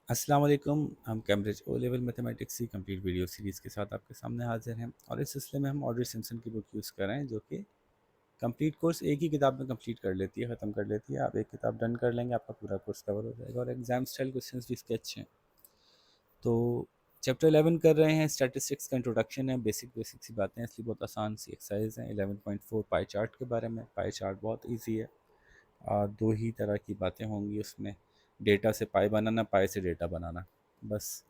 अस्सलाम वालेकुम। हम कैम्ब्रिज ओ लेवल मैथमेटिक्स की कंप्लीट वीडियो सीरीज़ के साथ आपके सामने हाजिर हैं और इस सिलसिले में हम ऑड्रे सिम्पसन की बुक यूज़ कर रहे हैं जो कि कंप्लीट कोर्स एक ही किताब में कंप्लीट कर लेती है, ख़त्म कर लेती है। आप एक किताब डन कर लेंगे, आपका पूरा कोर्स कवर हो जाएगा और एग्जाम स्टाइल क्वेश्चंस भी इसके अच्छे हैं। तो चैप्टर 11 कर रहे हैं, स्टैटिस्टिक्स का इंट्रोडक्शन है, बेसिक सी बातें हैं, इसलिए बहुत आसान सी एक्सरसाइज हैं। 11.4 पाई चार्ट के बारे में। पाई चार्ट बहुत ईजी है। दो ही तरह की बातें होंगी उसमें, डेटा से पाई बनाना, पाई से डेटा बनाना, बस।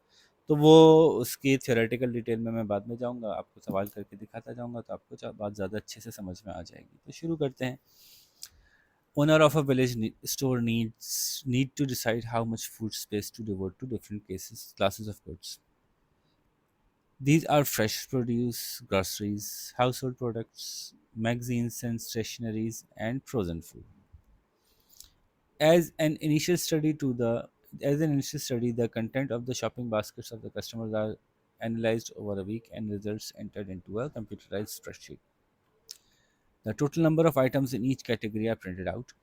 तो वो उसकी थियोरेटिकल डिटेल में मैं बाद में जाऊंगा, आपको सवाल करके दिखाता जाऊंगा, तो आपको बात ज़्यादा अच्छे से समझ में आ जाएगी। तो शुरू करते हैं। Owner of a village store need to decide how much food space to devote to different classes of goods. These are fresh produce, groceries, household products, magazines and stationeries, and frozen food. As an initial study to the as an initial study, the content of the shopping baskets of the customers are analyzed over a week and results entered into a computerized spreadsheet. The total number of items in each category are printed out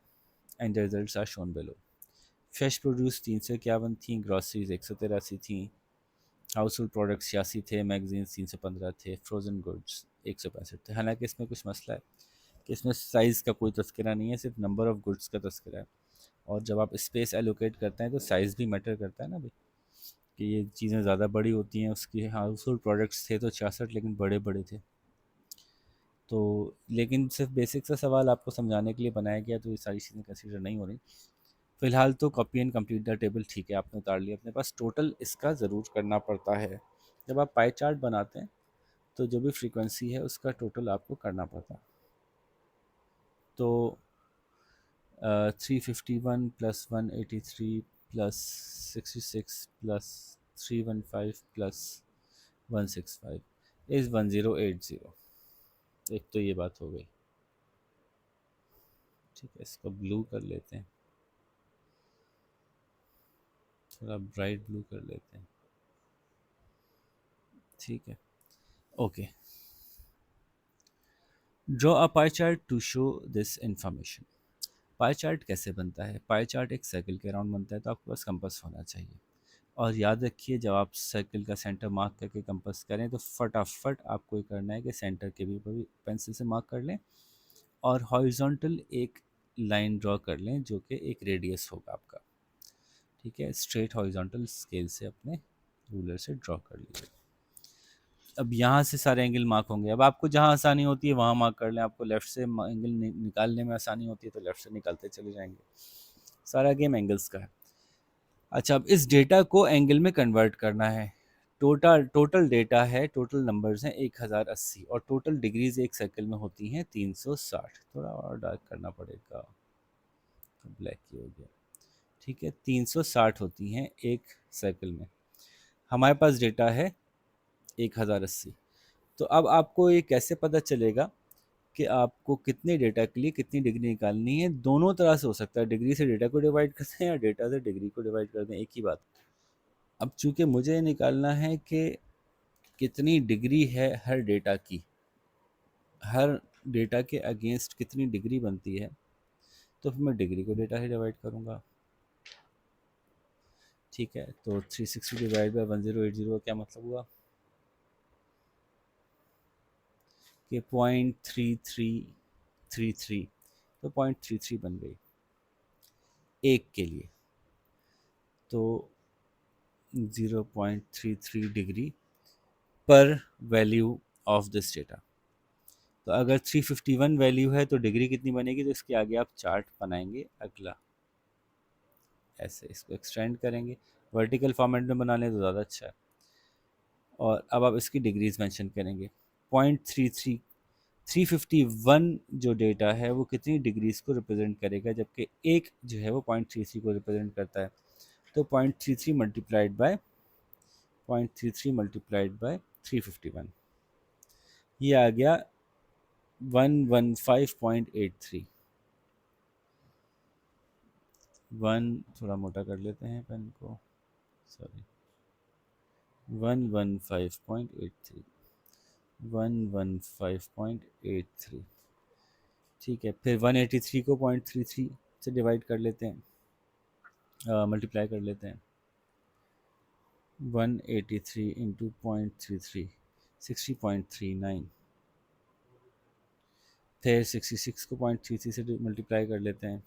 and the results are shown below. Fresh produce 351 थी, groceries 183 थी, house hold products 86 थे, magazines 315 थे, frozen goods 165 थे। हालांकि इसमें कुछ मसला है कि इसमें साइज़ का कोई तस्करा नहीं है, सिर्फ नंबर ऑफ़ गुड्स का तस्करा है। और जब आप स्पेस एलोकेट करते हैं तो साइज़ भी मैटर करता है ना भाई, कि ये चीज़ें ज़्यादा बड़ी होती हैं। उसकी हाउस होल्ड प्रोडक्ट्स थे तो 66, लेकिन बड़े बड़े थे। तो लेकिन सिर्फ बेसिक सा सवाल आपको समझाने के लिए बनाया गया, तो ये सारी चीज़ें कंसिडर नहीं हो रही फ़िलहाल। तो copy and complete the table ठीक है, आपने उतार लिया अपने पास। टोटल इसका ज़रूर करना पड़ता है। जब आप पाई चार्ट बनाते हैं तो जो भी फ्रीक्वेंसी है उसका टोटल आपको करना पड़ता है। तो 351 plus 183 plus 66 plus 315 plus 165 is 1080। एक तो ये बात हो गई। ठीक है, इसको ब्लू कर लेते हैं, थोड़ा ब्राइट ब्लू कर लेते हैं। ठीक है, okay. Draw a pie chart to show this information. Pie chart कैसे बनता है? पाई चार्ट एक सर्कल के अराउंड बनता है, तो आपके पास कंपास होना चाहिए। और याद रखिए, जब आप सर्कल का सेंटर मार्क करके कंपास करें तो फटाफट आपको ये करना है कि सेंटर के भी ऊपर भी पेंसिल से मार्क कर लें और हॉरिजॉन्टल एक लाइन ड्रॉ कर लें जो कि एक रेडियस होगा आपका। ठीक है, स्ट्रेट हॉरिजॉन्टल स्केल से अपने रूलर से ड्रॉ कर लीजिए। अब यहाँ से सारे एंगल मार्क होंगे। अब आपको जहाँ आसानी होती है वहाँ मार्क कर लें। आपको लेफ़्ट से एंगल निकालने में आसानी होती है तो लेफ़्ट से निकालते चले जाएंगे। सारा गेम एंगल्स का है। अच्छा, अब इस डेटा को एंगल में कन्वर्ट करना है। टोटल टोटल डेटा है, टोटल नंबर्स हैं 1080 और टोटल डिग्रीज एक सर्कल में होती हैं 360। थोड़ा और डार्क करना पड़ेगा, ब्लैक ही हो गया। ठीक है, 360 होती हैं एक सर्कल में। हमारे पास डेटा है 1080। तो अब आपको ये कैसे पता चलेगा कि आपको कितने डेटा के लिए कितनी डिग्री निकालनी है? दोनों तरह से हो सकता है, डिग्री से डेटा को डिवाइड कर दें या डेटा से डिग्री को डिवाइड कर दें, एक ही बात। अब चूंकि मुझे निकालना है कि कितनी डिग्री है हर डेटा की, हर डेटा के अगेंस्ट कितनी डिग्री बनती है, तो फिर मैं डिग्री को डेटा से डिवाइड करूँगा। ठीक है, तो 360 डिवाइड बाई 1080 का क्या मतलब हुआ कि 0.3333, तो 0.33 बन गई एक के लिए। तो 0.33 डिग्री पर वैल्यू ऑफ दिस डेटा। तो अगर 351 वैल्यू है तो डिग्री कितनी बनेगी? तो इसके आगे आप चार्ट बनाएंगे अगला, ऐसे इसको एक्सटेंड करेंगे। वर्टिकल फॉर्मेट में बना लें तो ज़्यादा अच्छा है। और अब आप इसकी डिग्रीज मेंशन करेंगे। 0.33 351 जो डेटा है वो कितनी डिग्रीज को रिप्रेजेंट करेगा, जबकि एक जो है वो 0.33 को रिप्रेजेंट करता है। तो 0.33 मल्टीप्लाइड बाय 0.33 मल्टीप्लाइड बाय 351, ये आ गया 115.83। थोड़ा मोटा कर लेते हैं पेन को, सॉरी, 115.83, 115.83। ठीक है, फिर 183 को 0.33 से डिवाइड कर लेते हैं, मल्टीप्लाई कर लेते हैं। 183 इंटू 0.33, 60.39। फिर 66 को 0.33 से मल्टीप्लाई कर लेते हैं,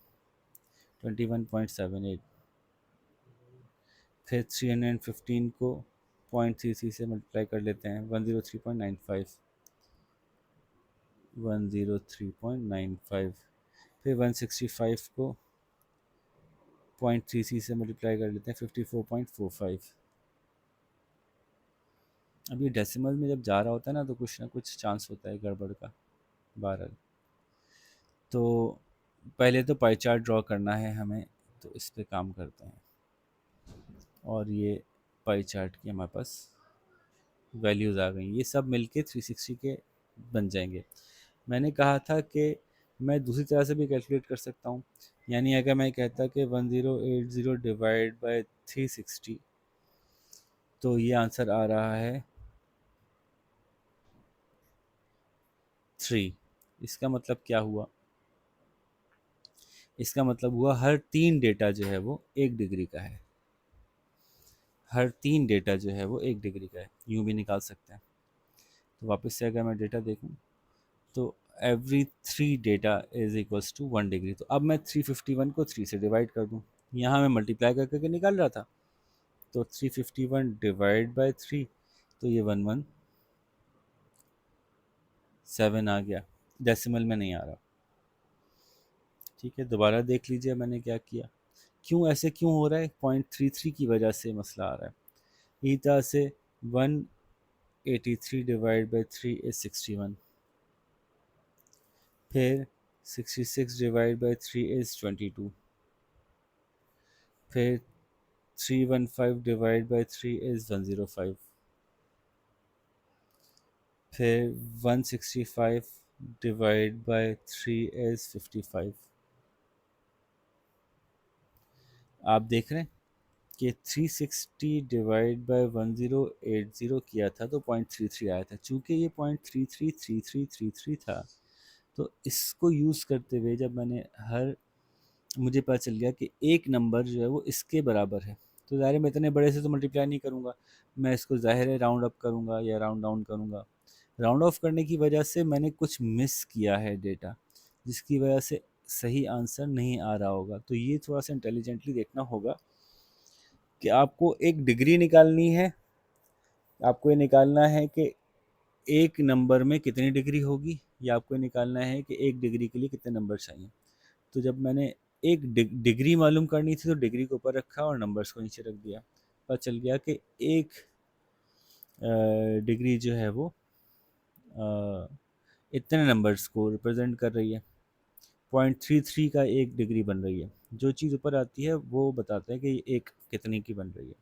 21.78। फिर 315 को 0.33 से मल्टीप्लाई कर लेते हैं, 103.95, 103.95। फिर 165 को 0.33 से मल्टीप्लाई कर लेते हैं, 54.45। अब ये डेसिमल में जब जा रहा होता है ना, तो कुछ ना कुछ चांस होता है गड़बड़ का। बहरहाल, तो पहले तो पाई चार्ट ड्रॉ करना है हमें, तो इस पे काम करते हैं। और ये पाई चार्ट की हमारे पास वैल्यूज़ आ गई, ये सब मिलके 360 के बन जाएंगे। मैंने कहा था कि मैं दूसरी तरह से भी कैलकुलेट कर सकता हूँ, यानी अगर मैं कहता कि 1080 डिवाइड बाय 360, तो ये आंसर आ रहा है 3। इसका मतलब क्या हुआ? इसका मतलब हुआ हर 3 डेटा जो है वो 1 डिग्री का है। हर 3 डेटा जो है वो 1 डिग्री का है, यूँ भी निकाल सकते हैं। तो वापस से अगर मैं डेटा देखूँ, तो every 3 data is equals to 1 degree. तो अब मैं 351 को 3 से डिवाइड कर दूँ, यहाँ मैं मल्टीप्लाई कर करके निकाल रहा था, तो 351 डिवाइड बाय 3, तो ये 117 आ गया, डेसिमल में नहीं आ रहा। ठीक है, दोबारा देख लीजिए मैंने क्या किया। क्यों ऐसे क्यों हो रहा है? 0.33 की वजह से मसला आ रहा है। इसी तरह से 183 डिवाइड बाई 3 इज 61। फिर 66 डिवाइड बाई 3 इज 22। फिर 315 डिवाइड बाई 3 इज 105। फिर 165 डिवाइड बाई 3 इज 55। आप देख रहे हैं कि 360 डिवाइड बाय 1080 किया था तो 0.33 आया था। चूँकि ये 0.333333 था, तो इसको यूज़ करते हुए जब मैंने हर मुझे पता चल गया कि एक नंबर जो है वो इसके बराबर है, तो ज़ाहिर है मैं इतने बड़े से तो मल्टीप्लाई नहीं करूँगा, मैं इसको ज़ाहिर है राउंड अप करूँगा या राउंड डाउन करूँगा। राउंड ऑफ करने की वजह से मैंने कुछ मिस किया है डेटा, जिसकी वजह से सही आंसर नहीं आ रहा होगा। तो ये थोड़ा सा इंटेलिजेंटली देखना होगा कि आपको एक डिग्री निकालनी है। आपको ये निकालना है कि एक नंबर में कितनी डिग्री होगी, या आपको ये निकालना है कि एक डिग्री के लिए कितने नंबर चाहिए। तो जब मैंने एक डिग्री मालूम करनी थी, तो डिग्री को ऊपर रखा और नंबर्स को नीचे रख दिया। पता चल गया कि एक डिग्री जो है वो इतने नंबर्स को रिप्रेजेंट कर रही है। 0.33 का एक डिग्री बन रही है। जो चीज़ ऊपर आती है वो बताता है कि एक कितने की बन रही है।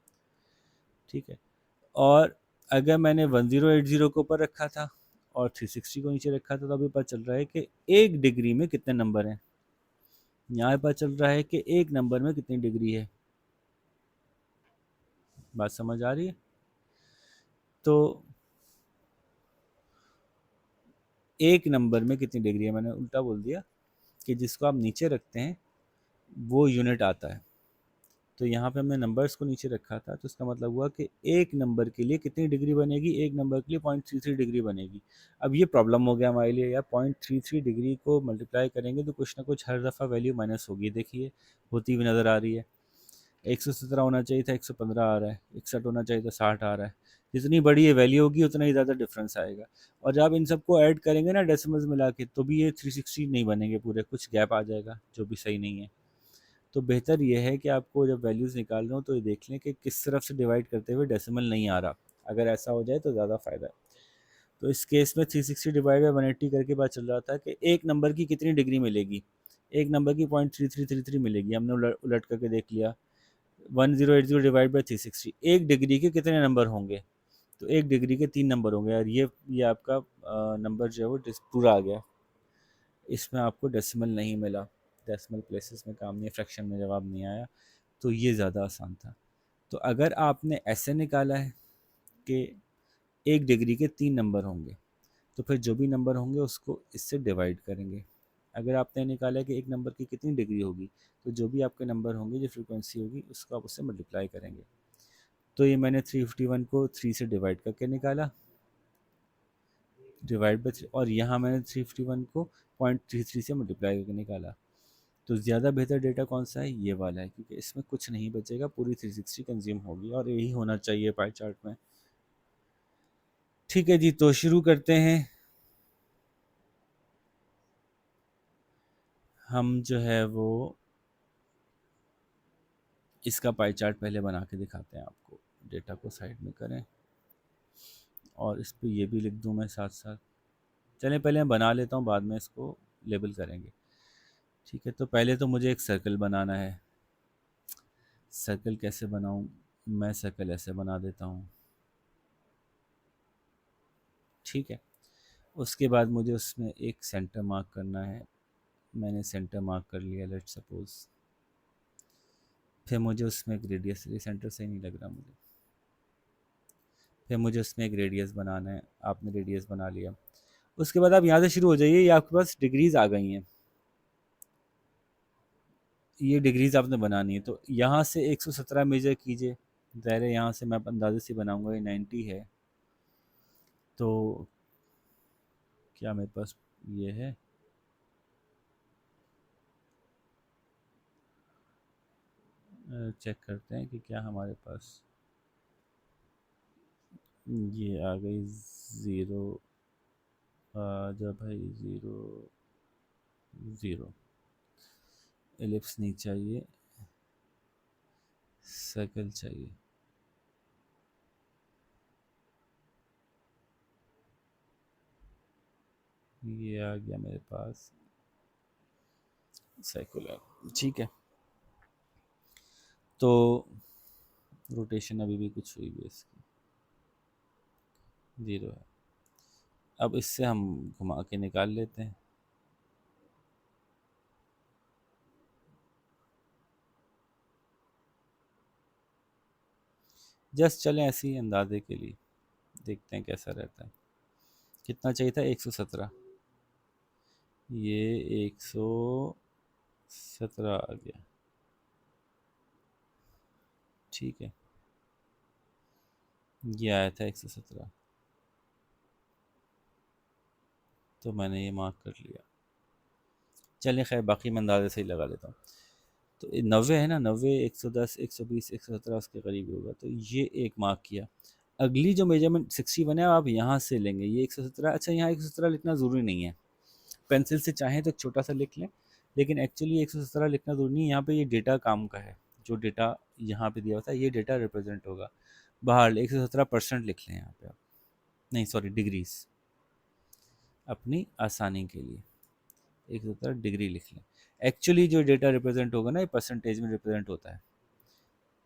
ठीक है, और अगर मैंने 1080 को ऊपर रखा था और 360 को नीचे रखा था, तो अभी पता चल रहा है कि एक डिग्री में कितने नंबर हैं। यहाँ पता चल रहा है कि एक नंबर में कितनी डिग्री है। बात समझ आ रही है? तो एक नंबर में कितनी डिग्री है, मैंने उल्टा बोल दिया, कि जिसको आप नीचे रखते हैं वो यूनिट आता है। तो यहाँ पे हमने नंबर्स को नीचे रखा था, तो इसका मतलब हुआ कि एक नंबर के लिए कितनी डिग्री बनेगी, एक नंबर के लिए 0.33 डिग्री बनेगी। अब ये प्रॉब्लम हो गया हमारे लिए यार, 0.33 डिग्री को मल्टीप्लाई करेंगे तो कुछ ना कुछ हर दफ़ा वैल्यू माइनस होगी। देखिए होती हुई नज़र आ रही है। 117 होना चाहिए था, 115 आ रहा है। 61 होना चाहिए था, 60 आ रहा है। जितनी बड़ी ये वैल्यू होगी उतना ही ज़्यादा डिफरेंस आएगा। और जब आप इन सबको ऐड करेंगे ना डेसिमल्स मिला के, तो भी ये 360 नहीं बनेंगे पूरे, कुछ गैप आ जाएगा जो भी सही नहीं है। तो बेहतर ये है कि आपको जब वैल्यूज़ निकाल रहे हो तो ये देख लें कि किस तरफ से डिवाइड करते हुए डेसिमल नहीं आ रहा। अगर ऐसा हो जाए तो ज़्यादा फ़ायदा है। तो इस केस में 360 डिवाइड बाई 180 करके पता चल रहा था कि एक नंबर की कितनी डिग्री मिलेगी। एक नंबर की 0.3333 मिलेगी, हमने उलट उलट करके देख लिया। 1080 डिवाइड बाई 360, एक डिग्री के कितने नंबर होंगे? तो एक डिग्री के 3 नंबर होंगे यार। ये आपका नंबर जो है वो पूरा आ गया। इसमें आपको डेसिमल नहीं मिला, डेसिमल प्लेसेस में काम नहीं, फ्रैक्शन में जवाब नहीं आया। तो ये ज़्यादा आसान था। तो अगर आपने ऐसे निकाला है कि एक डिग्री के 3 नंबर होंगे, तो फिर जो भी नंबर होंगे उसको इससे डिवाइड करेंगे। अगर आपने निकाला है कि एक नंबर की कितनी डिग्री होगी, तो जो भी आपके नंबर होंगे, जो फ्रीक्वेंसी होगी, उसको आप उससे मल्टीप्लाई करेंगे। तो ये मैंने 351 को 3 से डिवाइड करके निकाला, डिवाइड बाई 3, और यहाँ मैंने 351 को 0.33 से मल्टीप्लाई करके निकाला। तो ज़्यादा बेहतर डेटा कौन सा है, ये वाला है, क्योंकि इसमें कुछ नहीं बचेगा, पूरी 360 कंज्यूम होगी, और यही होना चाहिए पाई चार्ट में। ठीक है जी, तो शुरू करते हैं। हम जो है वो इसका पाई चार्ट पहले बना के दिखाते हैं आपको। डेटा को साइड में करें, और इस पर ये भी लिख दूं मैं साथ साथ। चलें पहले मैं बना लेता हूँ, बाद में इसको लेबल करेंगे। ठीक है, तो पहले तो मुझे एक सर्कल बनाना है। सर्कल कैसे बनाऊँ, मैं सर्कल ऐसे बना देता हूँ। ठीक है, उसके बाद मुझे उसमें एक सेंटर मार्क करना है। मैंने सेंटर मार्क कर लिया, लेट सपोज। फिर मुझे उसमें एक रेडियस, ये सेंटर सही नहीं लग रहा मुझे। फिर मुझे उसमें एक रेडियस बनाना है। आपने रेडियस बना लिया, उसके बाद आप यहाँ से शुरू हो जाइए। ये आपके पास डिग्रीज आ गई हैं, ये डिग्रीज आपने बनानी है। तो यहाँ से 117 मेजर कीजिए। ज़ाहिर है यहाँ से मैं अंदाजे से बनाऊंगा, ये 90 है। तो क्या मेरे पास ये है, चेक करते हैं कि क्या हमारे पास ये आ गई ज़ीरो। जब भाई ज़ीरो, ज़ीरो, एलिप्स नहीं चाहिए, सर्कल चाहिए। ये आ गया मेरे पास सर्कुलर। ठीक है, तो रोटेशन अभी भी कुछ हुई है इसकी, ज़ीरो है। अब इससे हम घुमा के निकाल लेते हैं। जस्ट चलें ऐसे ही अंदाजे के लिए, देखते हैं कैसा रहता है। कितना चाहिए था, 117। ये 117 आ गया। ठीक है, ये आया था 117, तो मैंने ये मार्क कर लिया। चलिए खैर, बाकी मैं अंदाजे से ही लगा लेता हूँ। तो 90 है ना, 90, 110, 120, 117 उसके करीब ही होगा, तो ये एक मार्क किया। अगली जो मेजरमेंट 61 है, आप यहाँ से लेंगे, ये 117। अच्छा, यहाँ 117 लिखना ज़रूरी नहीं है, पेंसिल से चाहें तो एक छोटा सा लिख लें, लेकिन एक्चुअली 117 लिखना ज़रूरी नहीं है। यहाँ पे ये डेटा काम का है, जो डेटा यहाँ पे दिया होता है, ये डेटा रिप्रेजेंट होगा। बाहर 117% लिख लें यहाँ पे आप, नहीं सॉरी, डिग्रीज, अपनी आसानी के लिए 117 डिग्री लिख लें। एक्चुअली जो डेटा रिप्रेजेंट होगा ना, ये परसेंटेज में रिप्रेजेंट होता है।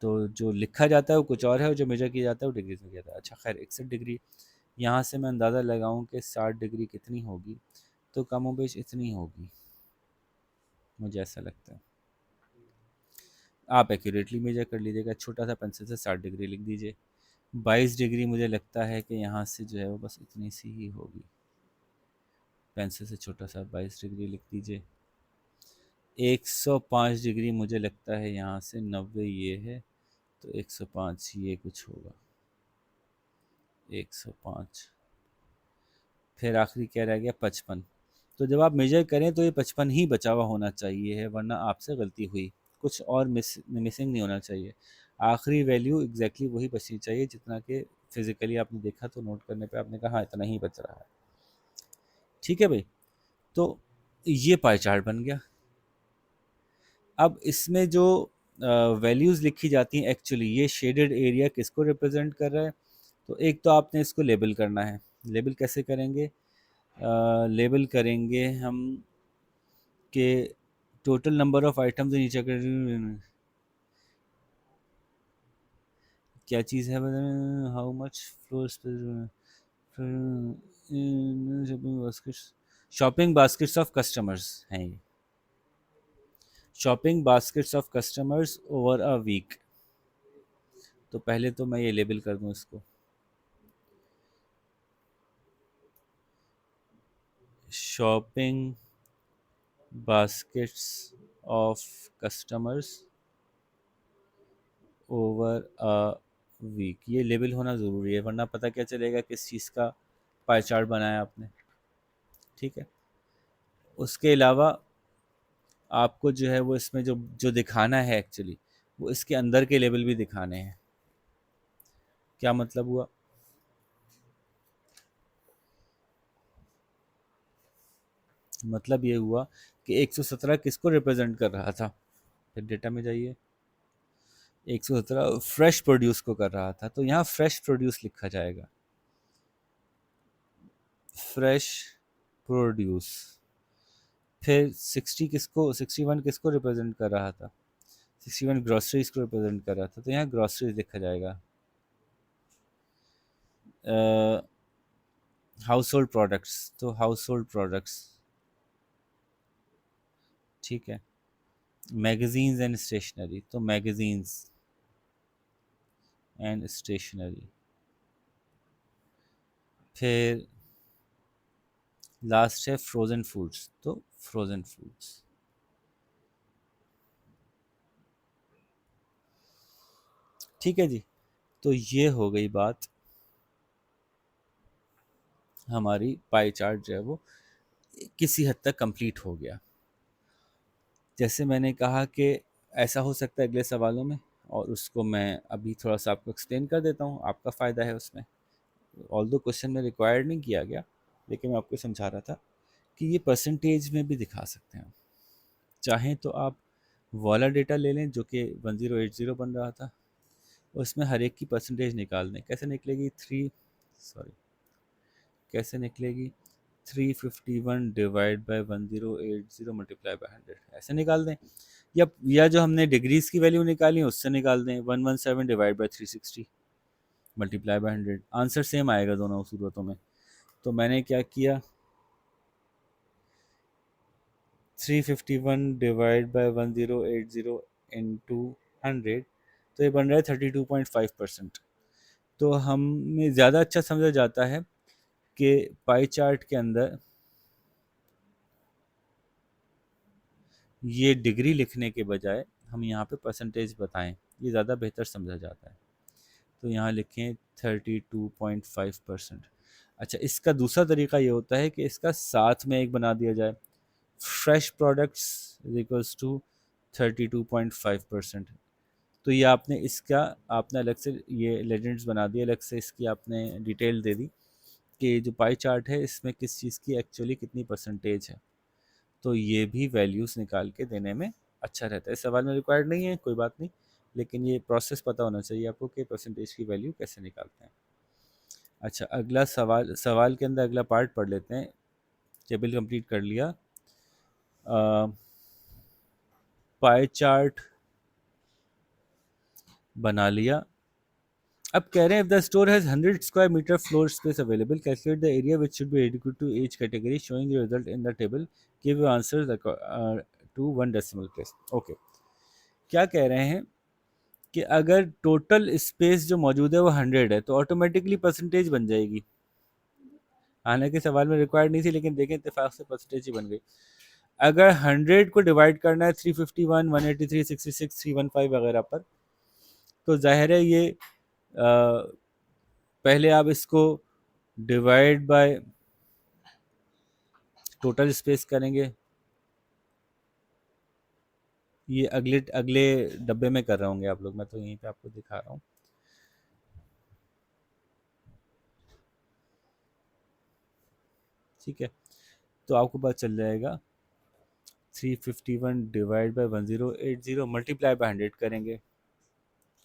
तो जो लिखा जाता है वो कुछ और है, और जो मेजर किया जाता है वो डिग्रीज में किया जाता है। अच्छा खैर, 61 डिग्री, यहाँ से मैं अंदाज़ा लगाऊं कि 60 डिग्री कितनी होगी, तो कम बेश इतनी होगी, मुझे ऐसा लगता है। आप एक्यूरेटली मेजर कर लीजिएगा, छोटा सा पेंसिल से 60 डिग्री लिख दीजिए। 22 डिग्री मुझे लगता है कि यहाँ से जो है वो बस इतनी सी ही होगी, पेंसिल से छोटा सा 22 डिग्री लिख दीजिए। 105 डिग्री मुझे लगता है यहाँ से, 90 ये है, तो 105 ये कुछ होगा, 105। फिर आखिरी क्या रह गया, 55। तो जब आप मेजर करें तो ये 55 ही बचा हुआ होना चाहिए है, वरना आपसे गलती हुई, कुछ और मिसिंग नहीं होना चाहिए। आखिरी वैल्यू एग्जैक्टली वही बचनी चाहिए जितना कि फिजिकली आपने देखा, तो नोट करने पे आपने कहा हाँ इतना ही बच रहा है। ठीक है भाई, तो ये पाई चार्ट बन गया। अब इसमें जो वैल्यूज़ लिखी जाती हैं, एक्चुअली ये शेडेड एरिया किसको रिप्रेजेंट कर रहा है, तो एक तो आपने इसको लेबल करना है। लेबल कैसे करेंगे, लेबल करेंगे हम के टोटल नंबर ऑफ आइटम्स नीचे कर, क्या चीज़ है, how much floor shopping baskets, shopping baskets of customers हैं ये, shopping baskets of customers over a week. तो पहले तो मैं ये लेबल कर दूं इसको, shopping baskets of customers over a week, ये लेबल होना ज़रूरी है, वरना पता क्या चलेगा किस चीज़ का पाई चार्ट बनाया आपने। ठीक है। उसके अलावा आपको जो है वो इसमें जो जो दिखाना है एक्चुअली, वो इसके अंदर के लेवल भी दिखाने हैं। क्या मतलब हुआ? मतलब ये हुआ कि 117 किसको रिप्रेजेंट कर रहा था? फिर डेटा में जाइए, 117 फ्रेश प्रोड्यूस को कर रहा था, तो यहाँ फ्रेश प्रोड्यूस लिखा जाएगा। Fresh produce. फिर 61 किसको रिप्रेजेंट कर रहा था? 61 ग्रॉसरीज को रिप्रेजेंट कर रहा था, तो यहाँ ग्रॉसरीज लिखा जाएगा। हाउस होल्ड प्रोडक्ट्स, तो हाउस होल्ड प्रोडक्ट्स। ठीक है। मैगजीन्स एंड स्टेशनरी, तो मैगजीन्स एंड स्टेशनरी। फिर लास्ट है फ्रोज़न फूड्स, तो फ्रोज़न फूड्स। ठीक है जी। तो ये हो गई बात, हमारी पाई चार्ट जो है वो किसी हद तक कंप्लीट हो गया। जैसे मैंने कहा कि ऐसा हो सकता है अगले सवालों में, और उसको मैं अभी थोड़ा सा आपको एक्सप्लेन कर देता हूँ, आपका फ़ायदा है उसमें। ऑल दो क्वेश्चन में रिक्वायर्ड नहीं किया गया, लेकिन मैं आपको समझा रहा था कि ये परसेंटेज में भी दिखा सकते हैं। चाहें तो आप वाला डेटा ले लें जो कि 1080 बन रहा था, उसमें हर एक की परसेंटेज निकाल दें। कैसे निकलेगी? सॉरी कैसे निकलेगी? 351 डिवाइड बाई 1080 मल्टीप्लाई बाई 100, ऐसे निकाल दें। या जो हमने डिग्रीज की वैल्यू निकाली है उससे निकाल दें, 117 divide by 360 multiply by 100, answer same आएगा दोनों सूरतों में। तो मैंने क्या किया, 351 डिवाइड बाई 1080 इंटू 100, तो ये बन रहा है 32.5%। तो हमें ज़्यादा अच्छा समझा जाता है कि पाई चार्ट के अंदर ये डिग्री लिखने के बजाय हम यहाँ पे परसेंटेज बताएं, ये ज़्यादा बेहतर समझा जाता है। तो यहाँ लिखें 32.5%। अच्छा, इसका दूसरा तरीका ये होता है कि इसका साथ में एक बना दिया जाए, fresh products is equals to 32.5%। तो ये आपने अलग से ये लेजेंड्स बना दिए, अलग से इसकी आपने डिटेल दे दी कि जो पाई चार्ट है इसमें किस चीज़ की एक्चुअली कितनी परसेंटेज है। तो ये भी वैल्यूज़ निकाल के देने में अच्छा रहता है। इस सवाल में रिक्वायर्ड नहीं है, कोई बात नहीं, लेकिन ये प्रोसेस पता होना चाहिए आपको कि परसेंटेज की वैल्यू कैसे निकालते हैं। अच्छा, अगला सवाल, सवाल के अंदर अगला पार्ट पढ़ लेते हैं। टेबल कंप्लीट कर लिया, पाई चार्ट बना लिया। अब कह रहे हैं if the store has 100 square metre floor space available, calculate the area which should be adequate to each category showing the result in the table, give your answer to one decimal place. Okay, क्या कह रहे हैं कि अगर total space जो मौजूद है वो 100 है, तो ऑटोमेटिकली परसेंटेज बन जाएगी। हालांकि सवाल में रिक्वायर्ड नहीं थी, लेकिन देखें इत्तेफाक से परसेंटेज ही बन गई। अगर 100 को डिवाइड करना है 351, 183, 66, 315 वगैरह पर, तो जाहिर है ये पहले आप इसको डिवाइड बाय टोटल स्पेस करेंगे। ये अगले अगले डब्बे में कर रहे होंगे आप लोग, मैं तो यहीं पे आपको दिखा रहा हूँ। ठीक है, तो आपको पता चल जाएगा 351 डिवाइड बाई 1080 मल्टीप्लाई बाई 100 करेंगे,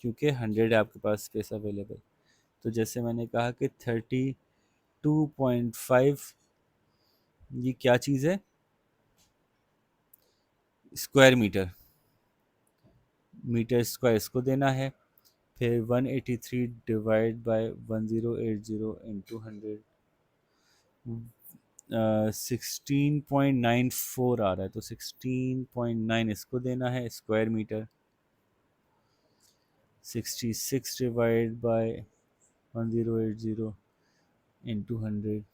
क्योंकि 100 है आपके पास स्पेस अवेलेबल। तो जैसे मैंने कहा कि 32.5, ये क्या चीज़ है? स्क्वायर मीटर, मीटर स्क्वायर इसको देना है। फिर 183 डिवाइड बाय 1080 इंटू 100, 16.94 आ रहा है, तो 16.9 इसको देना है square metre. 66 divide by 1080 into 100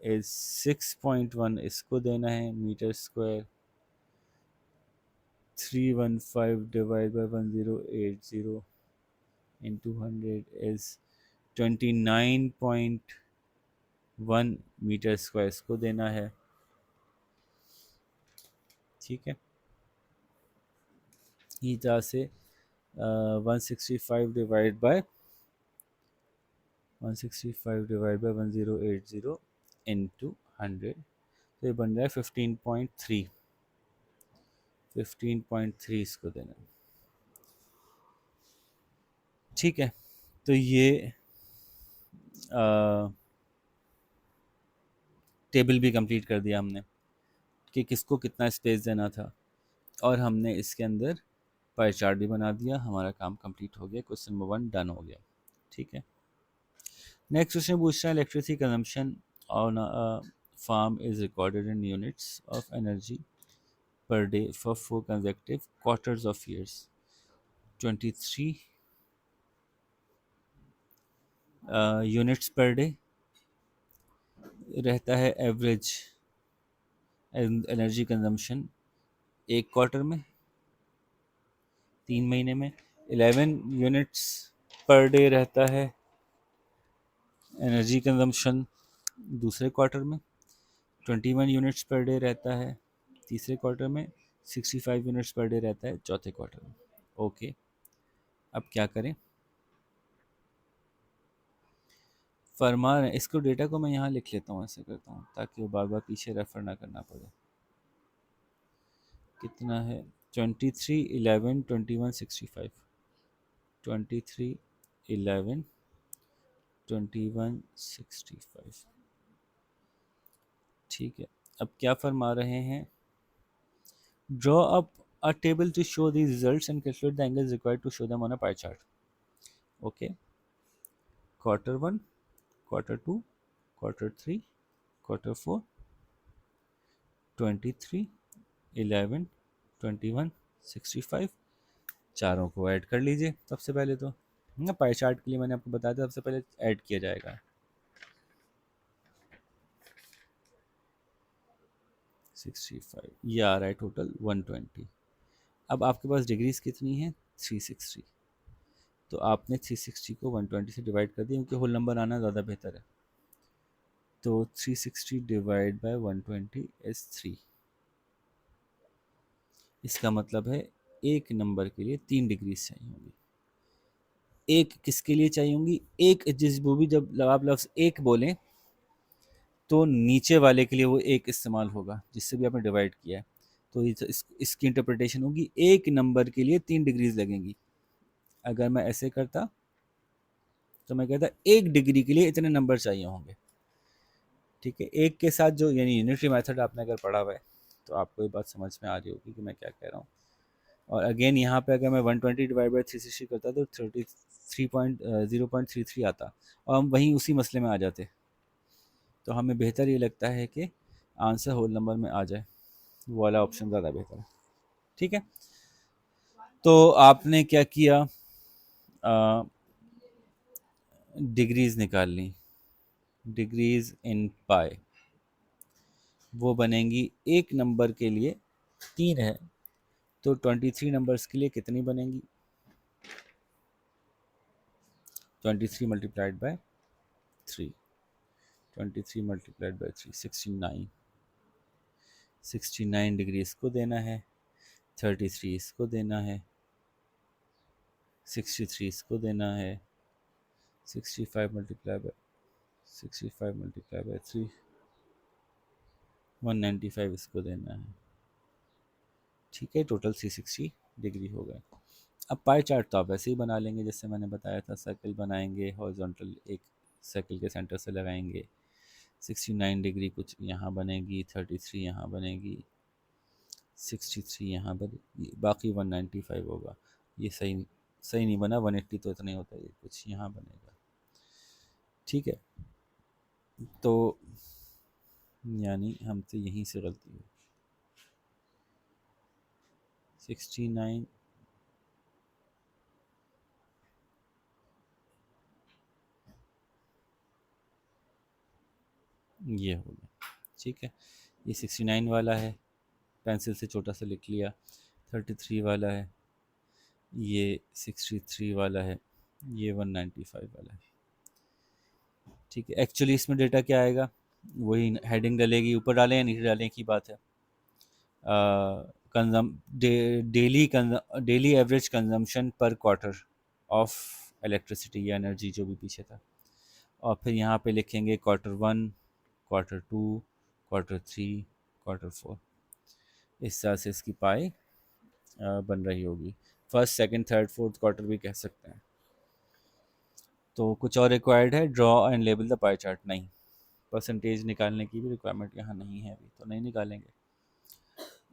is 6.1, इसको देना है metre square. 315 divide by 1080 into 100 is 29.1 metre square इसको देना है। ठीक है, इसी तरह से 165 डिवाइड बाय इंटू 100, तो ये बन रहा है 15.3, 15.3 इसको देना है। ठीक है, तो ये टेबल भी कंप्लीट कर दिया हमने कि किसको कितना स्पेस देना था, और हमने इसके अंदर पाई चार्ट भी बना दिया। हमारा काम कंप्लीट हो गया, क्वेश्चन नंबर 1 डन हो गया। ठीक है, नेक्स्ट क्वेश्चन पूछ रहा है electricity consumption on farm is recorded in units of energy per day for 4 consecutive quarters of years. 23 units per day रहता है एवरेज एनर्जी कंजम्पशन एक क्वार्टर में, 3 महीने में। 11 यूनिट्स पर डे रहता है एनर्जी कंजम्पशन दूसरे क्वार्टर में। 21 यूनिट्स पर डे रहता है तीसरे क्वार्टर में। 65 यूनिट्स पर डे रहता है चौथे क्वार्टर में। ओके, अब क्या करें? फरमान है, इसको डेटा को मैं यहाँ लिख लेता हूँ, ऐसे करता हूँ ताकि वो बार बार पीछे रेफर ना करना पड़े। कितना है? 23, 11, 21, 65। 23, 11, 21, 65। ठीक है, अब क्या फरमा रहे हैं? Draw up a table to show these results and calculate the angles required to show them on a pie chart. Okay, quarter 1, quarter 2, quarter 3, quarter 4, 23, 11, 21, 65। चारों को ऐड कर लीजिए सबसे पहले तो। ना पाई चार्ट के लिए मैंने आपको बताया था सबसे पहले ऐड किया जाएगा। 65, ये आ रहा है टोटल 120। अब आपके पास डिग्रीज कितनी है? 360। तो आपने 360 को 120 से डिवाइड कर दिया, क्योंकि होल नंबर आना ज़्यादा बेहतर है। तो 360 डिवाइड बाय 120 इज 3। इसका मतलब है एक नंबर के लिए 3 डिग्रीज चाहिए होंगी। एक किसके लिए चाहिए होंगी? एक जिस वो भी जब आप लफ्ज़ एक बोलें तो नीचे वाले के लिए वो एक इस्तेमाल होगा जिससे भी आपने डिवाइड किया है। तो इसकी इंटरप्रिटेशन होगी एक नंबर के लिए 3 डिग्रीज लगेंगी। अगर मैं ऐसे करता तो मैं कहता 1 डिग्री के लिए इतने नंबर चाहिए होंगे। ठीक है, एक के साथ जो यानी यूनिटरी मेथड आपने अगर पढ़ा हुआ है तो आपको ये बात समझ में आ रही होगी कि मैं क्या कह रहा हूँ। और अगेन यहाँ पे अगर मैं 120 डिवाइड बाई 360 करता तो 0.33 आता, और हम वहीं उसी मसले में आ जाते। तो हमें बेहतर ये लगता है कि आंसर होल नंबर में आ जाए, वो वाला ऑप्शन ज़्यादा बेहतर है। ठीक है, तो आपने क्या किया? डिग्रीज निकाल ली। डिग्रीज इन पाई वो बनेंगी एक नंबर के लिए 3 है, तो 23 नंबर्स के लिए कितनी बनेंगी? 23 multiplied by 3, 23 multiplied by 3, 69। 69 degree इसको देना है, 33 इसको देना है, 63 इसको देना है, 65 मल्टीप्लाई बाय 65 मल्टीप्लाई बाय 3, 195 इसको देना है। ठीक है, टोटल 360 डिग्री हो गए। अब पाई चार्ट तो आप वैसे ही बना लेंगे जैसे मैंने बताया था, सर्कल बनाएंगे, हॉरिजॉन्टल एक सर्कल के सेंटर से लगाएंगे, 69 डिग्री कुछ यहाँ बनेगी, 33 यहाँ बनेगी, 63 यहाँ बनेगी, बाकी 195 होगा। ये सही सही नहीं बना, 180 तो इतना ही होता है, ये कुछ यहाँ बनेगा। ठीक है, तो यानी हमसे यहीं से गलती हुई। 69 ये हो गया। ठीक है, ये 69 वाला है, पेंसिल से छोटा सा लिख लिया। 33 वाला है, ये 63 वाला है, ये 195 वाला है। ठीक है, एक्चुअली इसमें डेटा क्या आएगा, वही हेडिंग डलेगी, ऊपर डालें या नीचे डालें की बात है। कंजम daily average consumption per quarter of electricity या एनर्जी, जो भी पीछे था। और फिर यहाँ पे लिखेंगे Q1, Q2, Q3, Q4। इस तरह से इसकी पाई बन रही होगी। First, second, third, fourth quarter भी कह सकते हैं। तो कुछ और रिक्वायर्ड है, draw and label the pie chart? नहीं, परसेंटेज निकालने की भी रिक्वायरमेंट यहाँ नहीं है अभी, तो नहीं निकालेंगे।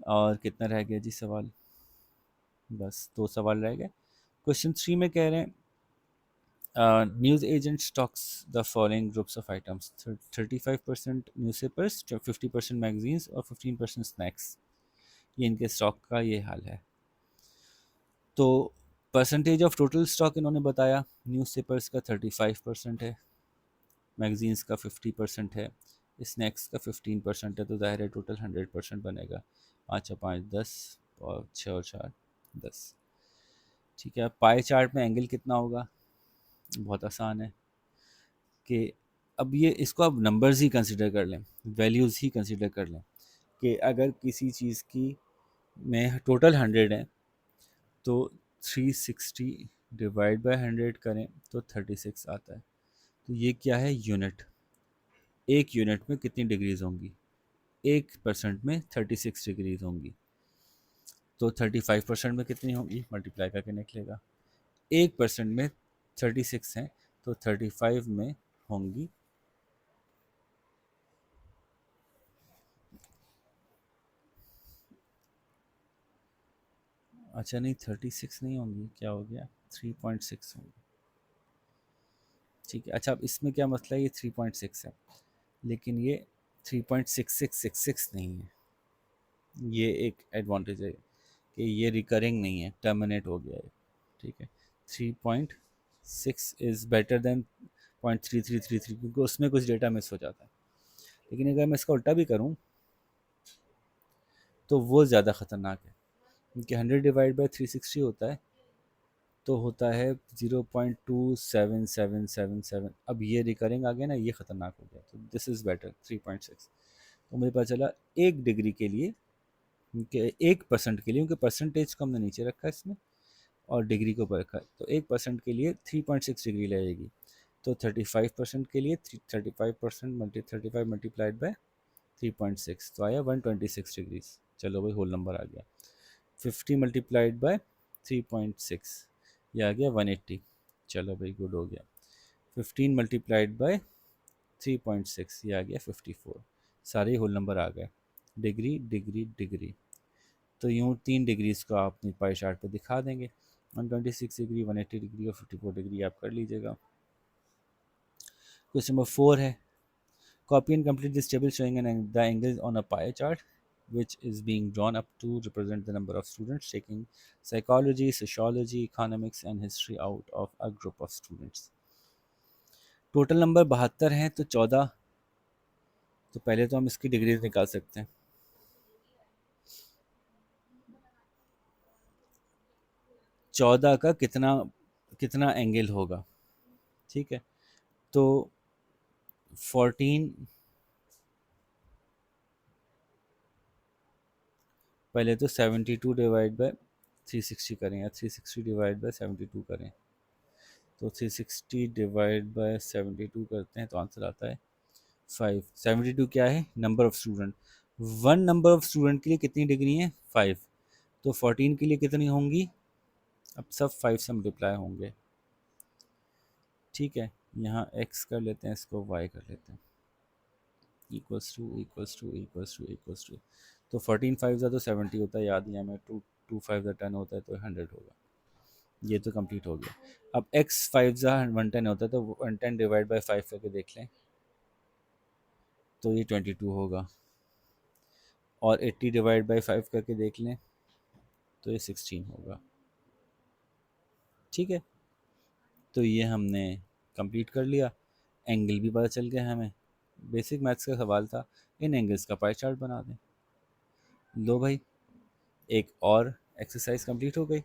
और कितना रह गया जी सवाल? बस 2 सवाल रह गए। क्वेश्चन 3 में कह रहे हैं news agent stocks the following groups of items: 35% newspapers, 50% magazines और 15% स्नैक्स। ये इनके स्टॉक का ये हाल है। तो परसेंटेज ऑफ टोटल स्टॉक इन्होंने बताया, न्यूज़पेपर्स का 35% है, मैगजीन्स का 50% है, स्नैक्स का 15% है, तो ज़ाहिर है टोटल 100% बनेगा। 5 और 5 10, और 6 और 4 10। ठीक है, पाई चार्ट में एंगल कितना होगा? बहुत आसान है कि अब ये इसको अब नंबर्स ही कंसिडर कर लें, वैल्यूज़ ही कंसिडर कर लें कि अगर किसी चीज़ की में टोटल 100 है तो 360 डिवाइड बाय 100 करें तो 36 आता है। तो ये क्या है? यूनिट। एक यूनिट में कितनी डिग्रीज होंगी? 1% में 36 डिग्रीज होंगी। तो 35% में कितनी होंगी? मल्टीप्लाई करके निकलेगा। 1% में 36 हैं, तो 35 में होंगी, अच्छा नहीं 36 नहीं होंगी, क्या हो गया, 3.6 होंगी। ठीक है, अच्छा अब इसमें क्या मसला है, ये 3.6 है, लेकिन ये 3.6666 नहीं है। ये एक एडवांटेज है कि ये रिकरिंग नहीं है, टर्मिनेट हो गया है। ठीक है, 3.6 इज़ बेटर देन 0.3333, क्योंकि उसमें कुछ डेटा मिस हो जाता है। लेकिन अगर मैं इसका उल्टा भी करूँ तो वो ज़्यादा ख़तरनाक है, क्योंकि 100/360 होता है, तो होता है 0.27777। अब ये रिकरिंग आ गया ना, ये ख़तरनाक हो गया, तो दिस इज़ बेटर 3.6। तो मुझे पता चला 1 डिग्री के लिए, क्योंकि 1% के लिए, क्योंकि परसेंटेज को हमने नीचे रखा है इसमें और डिग्री को ऊपर रखा है, तो 1% के लिए 3.6 डिग्री लगेगी। तो 35% के लिए 35% 35 मल्टीप्लाइड बाय 3.6, तो आया 126 डिग्रीज। चलो भाई, होल नंबर आ गया। 50 मल्टीप्लाइड बाय 3.6, ये आ गया 180। चलो भाई, गुड हो गया। 15 मल्टीप्लाइड बाय 3.6, ये आ गया 54। सारे होल नंबर आ गए, डिग्री डिग्री डिग्री। तो यूँ 3 डिग्रीज को आप अपनी पाई चार्ट पे दिखा देंगे, 126 डिग्री, 180 डिग्री और 54 डिग्री आप कर लीजिएगा। क्वेश्चन नंबर 4 है, copy and complete this table showing the angles on a pie chart which is being drawn up to represent the number of students taking psychology, sociology, economics and history out of a group of students। Total number 72 हैं, तो 14, तो पहले तो हम इसकी degrees निकाल सकते हैं। 14 का कितना कितना एंगल होगा? ठीक है, तो 14, पहले तो 72 डिवाइड बाय 360 करें, या 360 डिवाइड बाय 72 करें। तो 360 डिवाइड बाय 72 करते हैं तो आंसर आता है 5। 72 क्या है? Number of student. One number of student के लिए कितनी डिग्री है? 5। तो 14 के लिए कितनी होंगी? अब सब 5 से मल्टीप्लाई होंगे। ठीक है, यहाँ x कर लेते हैं, इसको y कर लेते हैं, equals to equals to equals to equals to. तो 14 5 ज़ा तो 70 होता है, याद नहीं हमें। 2 5 ज़ा 10 होता है, तो 100 होगा। ये तो कंप्लीट हो गया। अब x 5 ज़ा 110 होता है, तो 110 डिवाइड बाई 5 करके देख लें, तो ये 22 होगा। और 80 डिवाइड बाई 5 करके देख लें, तो ये 16 होगा। ठीक है, तो ये हमने कंप्लीट कर लिया। एंगल भी पता चल गया हमें। बेसिक मैथ्स का सवाल था, इन एंगल्स का पाई चार्ट बना दें। लो भाई, एक और एक्सरसाइज कंप्लीट हो गई।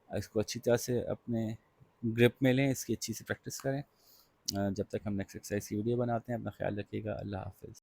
इसको अच्छी तरह से अपने ग्रिप में लें, इसकी अच्छी सी प्रैक्टिस करें। जब तक हम नेक्स्ट एक्सरसाइज की वीडियो बनाते हैं, अपना ख्याल रखिएगा। अल्लाह हाफ़िज़।